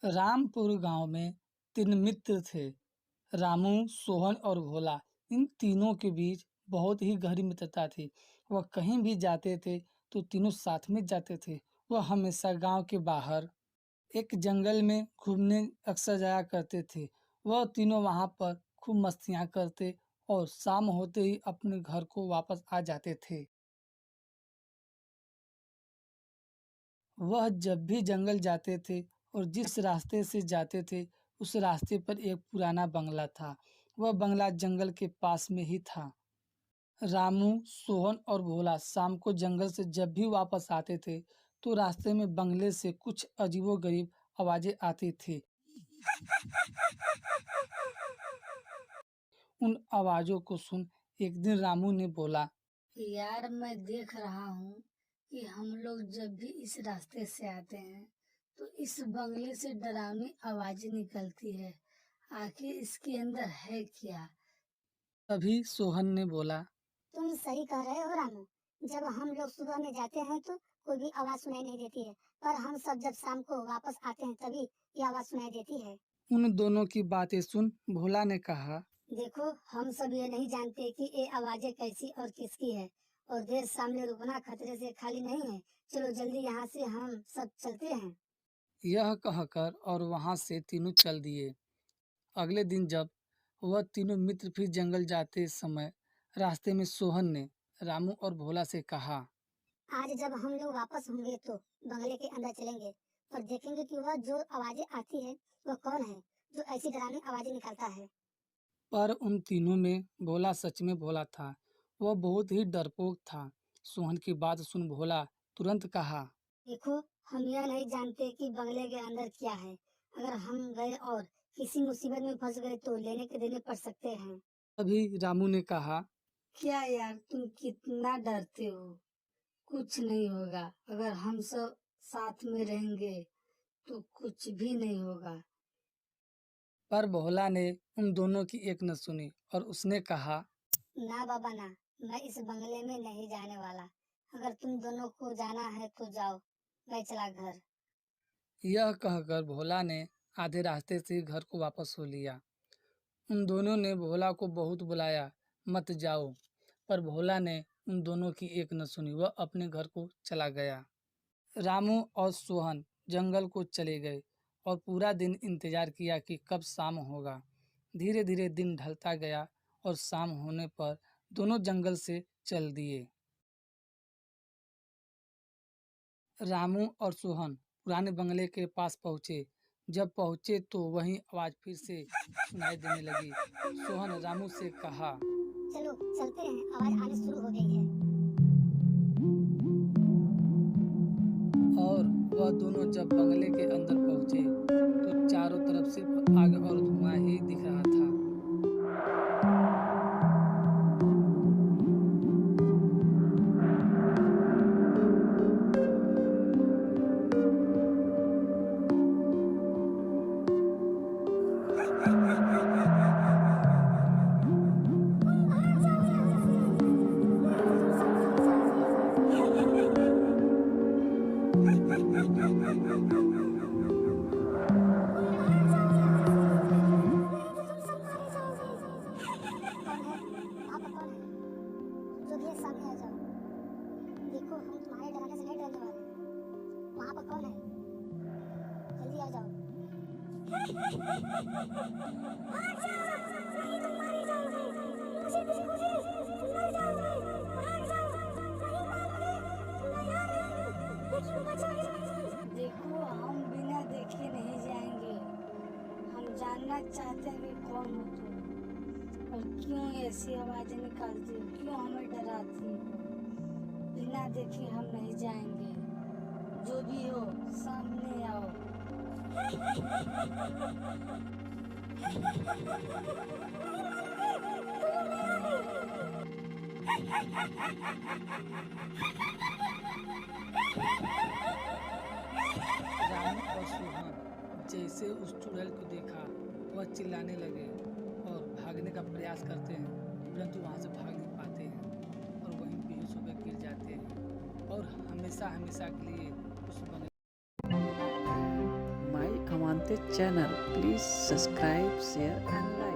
रामपुर गांव में तीन मित्र थे। रामू, सोहन और भोला। इन तीनों के बीच बहुत ही गहरी मित्रता थी। वह कहीं भी जाते थे तो तीनों साथ में जाते थे। वह हमेशा गांव के बाहर एक जंगल में घूमने अक्सर जाया करते थे। वह तीनों वहां पर खूब मस्तियां करते और शाम होते ही अपने घर को वापस आ जाते थे। वह जब भी जंगल जाते थे और जिस रास्ते से जाते थे उस रास्ते पर एक पुराना बंगला था। वह बंगला जंगल के पास में ही था। रामू, सोहन और भोला शाम को जंगल से जब भी वापस आते थे तो रास्ते में बंगले से कुछ अजीबोगरीब आवाजें आती थी। उन आवाजों को सुन एक दिन रामू ने बोला, यार मैं देख रहा हूँ कि हम लोग जब भी इस रास्ते से आते हैं तो इस बंगले से डरावनी आवाजें निकलती है। आखिर इसके अंदर है क्या? तभी सोहन ने बोला, तुम सही कह रहे हो रामू। जब हम लोग सुबह में जाते हैं तो कोई भी आवाज सुनाई नहीं देती है, पर हम सब जब शाम को वापस आते हैं तभी ये आवाज सुनाई देती है। उन दोनों की बातें सुन भोला ने कहा, देखो, हम सब ये नहीं जानते कि ये आवाजें कैसी और किसकी है, और देर सामने रुकना खतरे से खाली नहीं है। चलो जल्दी यहाँ से हम सब चलते हैं। यह कहकर और वहां से तीनों चल दिए। अगले दिन जब वह तीनों मित्र फिर जंगल जाते समय रास्ते में सोहन ने रामू और भोला से कहा, आज जब हम लोग वापस होंगे तो बंगले के अंदर चलेंगे और देखेंगे कि वह जो आवाजें आती है वह कौन है जो ऐसी डरावनी आवाजें निकालता है। पर उन तीनों में भोला सच में भोला था। वह बहुत ही डरपोक था। सोहन की बात सुन भोला तुरंत कहा, देखो, हम यह नहीं जानते कि बंगले के अंदर क्या है। अगर हम गए और किसी मुसीबत में फंस गए तो लेने के देने पड़ सकते हैं। तभी रामू ने कहा, क्या यार, तुम कितना डरते हो? कुछ नहीं होगा। अगर हम सब साथ में रहेंगे तो कुछ भी नहीं होगा। पर भोला ने उन दोनों की एक न सुनी और उसने कहा, ना बाबा ना, मैं इस बंगले में नहीं जाने वाला। अगर तुम दोनों को जाना है तो जाओ, मैं चला घर। यह कहकर भोला ने आधे रास्ते से घर को वापस हो लिया। उन दोनों ने भोला को बहुत बुलाया, मत जाओ, पर भोला ने उन दोनों की एक न सुनी। वह अपने घर को चला गया। रामू और सोहन जंगल को चले गए और पूरा दिन इंतजार किया कि कब शाम होगा। धीरे धीरे दिन ढलता गया और शाम होने पर दोनों जंगल से चल दिए। रामू और सोहन पुराने बंगले के पास पहुंचे। जब पहुंचे तो वही आवाज फिर से सुनाई देने लगी। सोहन रामू से कहा, चलो चलते हैं, आवाज आनी शुरू हो गई है। और वह दोनों जब बंगले के अंदर पहुंचे तो चारों तरफ सिर्फ आग और धुआं ही दिख रहा था। जो भी है सामने आ जाओ। देखो, हम तुम्हारे डराने से नहीं डरने वाले। वहाँ पर कौन है? जल्दी आ जाओ। देखो, हम बिना देखे नहीं जाएंगे। हम जानना चाहते हैं कि कौन हो तुम और क्यों ऐसी आवाजें निकालती हो, क्यों हमें डराती हो। बिना देखे हम नहीं जाएंगे। जो भी हो सामने आओ। रामू और सोहन जैसे उस चुड़ैल को देखा वह चिल्लाने लगे और भागने का प्रयास करते हैं, परंतु वहां से भाग नहीं पाते हैं और वहीं बेहोश होकर गिर जाते हैं और हमेशा हमेशा के लिए उस बंगले माई अमानत the channel. Please subscribe, share and like.